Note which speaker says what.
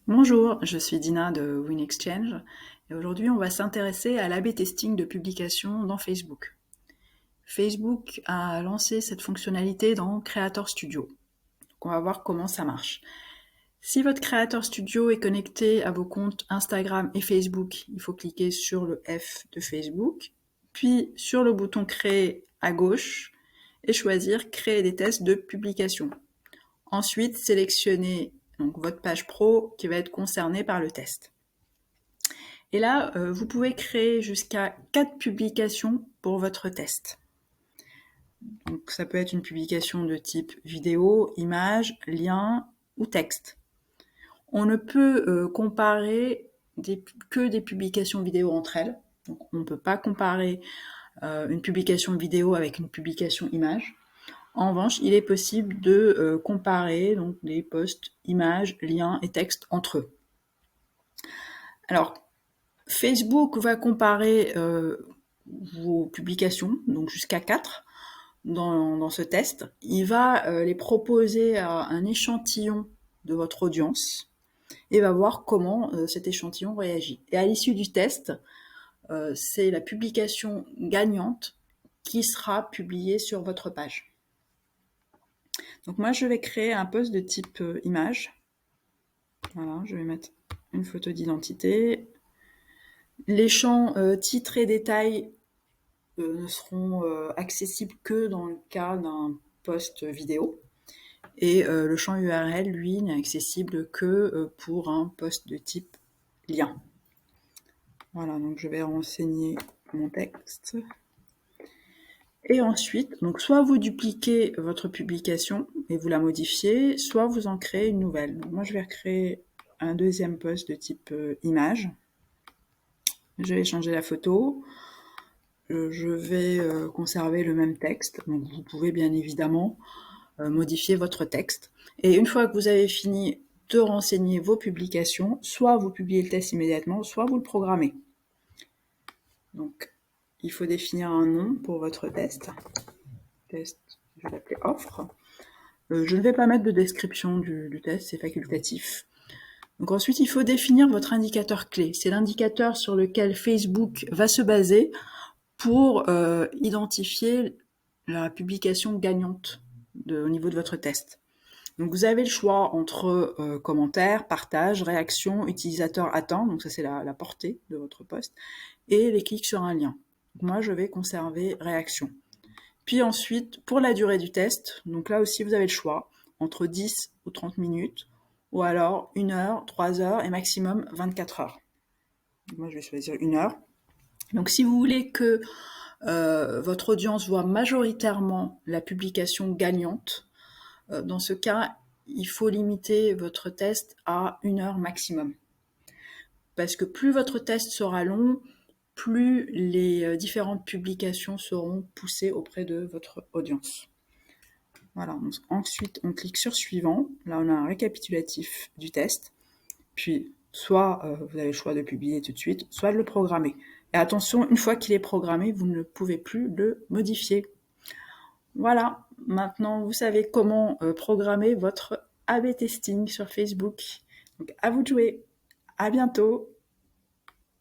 Speaker 1: Bonjour, je suis Dina de WinExchange et aujourd'hui on va s'intéresser à l'A/B testing de publication dans Facebook. Facebook a lancé cette fonctionnalité dans Creator Studio. Donc on va voir comment ça marche. Si votre Creator Studio est connecté à vos comptes Instagram et Facebook, il faut cliquer sur le F de Facebook, puis sur le bouton Créer à gauche et choisir Créer des tests de publication. Ensuite, sélectionnez donc votre page pro qui va être concernée par le test. Et là, vous pouvez créer jusqu'à 4 publications pour votre test. Donc ça peut être une publication de type vidéo, image, lien ou texte. On ne peut comparer que des publications vidéo entre elles. Donc on ne peut pas comparer une publication vidéo avec une publication image. En revanche, il est possible de comparer donc des posts images, liens et textes entre eux. Alors, Facebook va comparer vos publications, donc jusqu'à 4 dans ce test. Il va les proposer à un échantillon de votre audience et va voir comment cet échantillon réagit. Et à l'issue du test, c'est la publication gagnante qui sera publiée sur votre page. Donc moi, je vais créer un post de type image. Voilà, je vais mettre une photo d'identité. Les champs titres et détails ne seront accessibles que dans le cas d'un post vidéo. Et le champ URL, lui, n'est accessible que pour un post de type lien. Voilà, donc je vais renseigner mon texte. Et ensuite, donc soit vous dupliquez votre publication et vous la modifiez, soit vous en créez une nouvelle. Donc moi, je vais recréer un deuxième post de type image. Je vais changer la photo. Je vais conserver le même texte. Donc vous pouvez bien évidemment modifier votre texte. Et une fois que vous avez fini de renseigner vos publications, soit vous publiez le test immédiatement, soit vous le programmez. Donc, il faut définir un nom pour votre test. Test, je vais l'appeler offre. Je ne vais pas mettre de description du test, c'est facultatif. Donc ensuite, il faut définir votre indicateur clé. C'est l'indicateur sur lequel Facebook va se baser pour identifier la publication gagnante au niveau de votre test. Donc vous avez le choix entre commentaires, partages, réactions, utilisateurs atteints, donc ça c'est la portée de votre post, et les clics sur un lien. Donc moi je vais conserver réaction. Puis ensuite, pour la durée du test, donc là aussi vous avez le choix entre 10 ou 30 minutes, ou alors 1 heure, 3 heures et maximum 24 heures. Donc moi je vais choisir 1 heure. Donc si vous voulez que votre audience voit majoritairement la publication gagnante, dans ce cas, il faut limiter votre test à 1 heure maximum. Parce que plus votre test sera long, plus les différentes publications seront poussées auprès de votre audience. Voilà. Ensuite, on clique sur suivant. Là, on a un récapitulatif du test. Puis, soit vous avez le choix de publier tout de suite, soit de le programmer. Et attention, une fois qu'il est programmé, vous ne pouvez plus le modifier. Voilà, maintenant vous savez comment programmer votre A/B testing sur Facebook. Donc à vous de jouer. À bientôt.